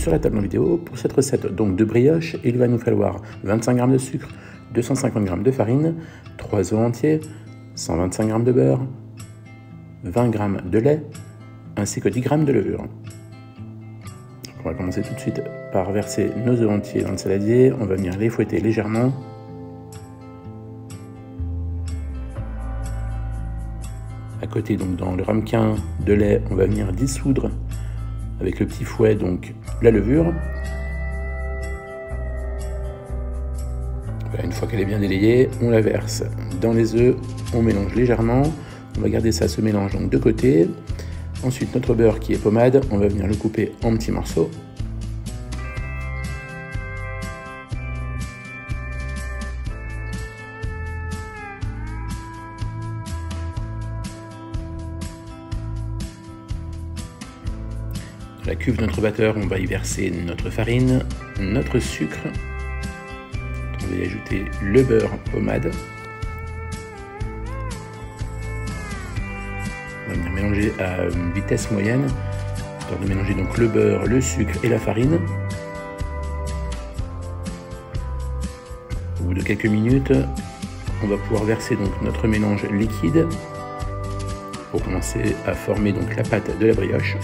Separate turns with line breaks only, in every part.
sur la table en vidéo. Pour cette recette donc de brioche, il va nous falloir 25 g de sucre, 250 g de farine, 3 œufs entiers, 125 g de beurre, 20 g de lait, ainsi que 10 g de levure. On va commencer tout de suite par verser nos œufs entiers dans le saladier. On va venir les fouetter légèrement. À côté, donc dans le ramequin de lait, on va venir dissoudre avec le petit fouet donc la levure. Voilà, une fois qu'elle est bien délayée, on la verse dans les œufs, on mélange légèrement. On va garder ça, ce mélange donc de côté. Ensuite, notre beurre qui est pommade, on va venir le couper en petits morceaux. Dans la cuve de notre batteur, on va y verser notre farine, notre sucre. On va y ajouter le beurre pommade. On va venir mélanger à vitesse moyenne, histoire de mélanger donc le beurre, le sucre et la farine. Au bout de quelques minutes, on va pouvoir verser donc notre mélange liquide pour commencer à former donc la pâte de la brioche.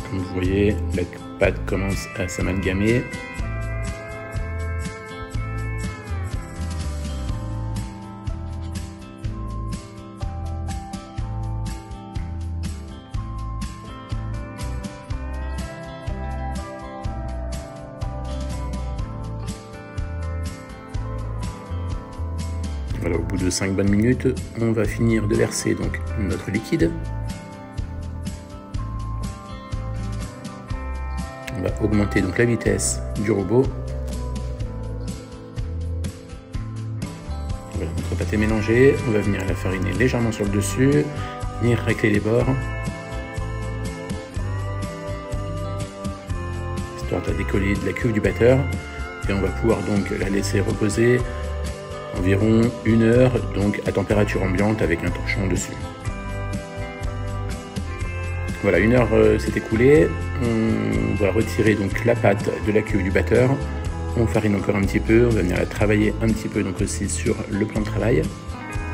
Comme vous voyez, la pâte commence à s'amalgamer. Voilà, au bout de 5 bonnes minutes, on va finir de verser donc notre liquide. On va augmenter donc la vitesse du robot. Voilà, notre pâte est mélangée. On va venir la fariner légèrement sur le dessus, venir racler les bords, histoire de la décoller de la cuve du batteur. Et on va pouvoir donc la laisser reposer environ 1 heure, donc à température ambiante avec un torchon dessus. Voilà, 1 heure s'est écoulée. On va retirer donc la pâte de la cuve du batteur. On farine encore un petit peu. On va venir la travailler un petit peu donc aussi sur le plan de travail.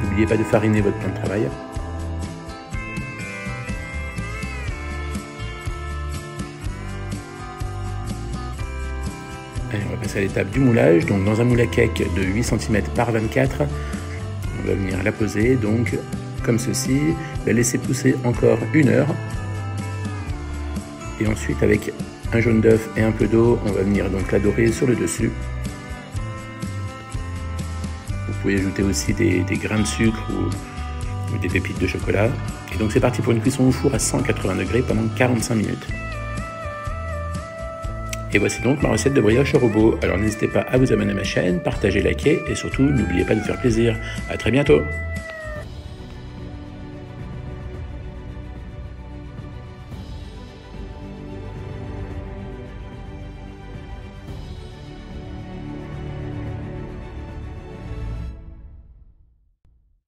N'oubliez pas de fariner votre plan de travail. Allez, on va passer à l'étape du moulage. Donc dans un moule à cake de 8 cm par 24, on va venir la poser donc comme ceci, la laisser pousser encore 1 heure. Et ensuite, avec un jaune d'œuf et un peu d'eau, on va venir donc la dorer sur le dessus. Vous pouvez ajouter aussi des grains de sucre ou des pépites de chocolat. Et donc c'est parti pour une cuisson au four à 180 degrés pendant 45 minutes. Et voici donc ma recette de brioche au robot. Alors n'hésitez pas à vous abonner à ma chaîne, partager, liker et surtout n'oubliez pas de faire plaisir. À très bientôt.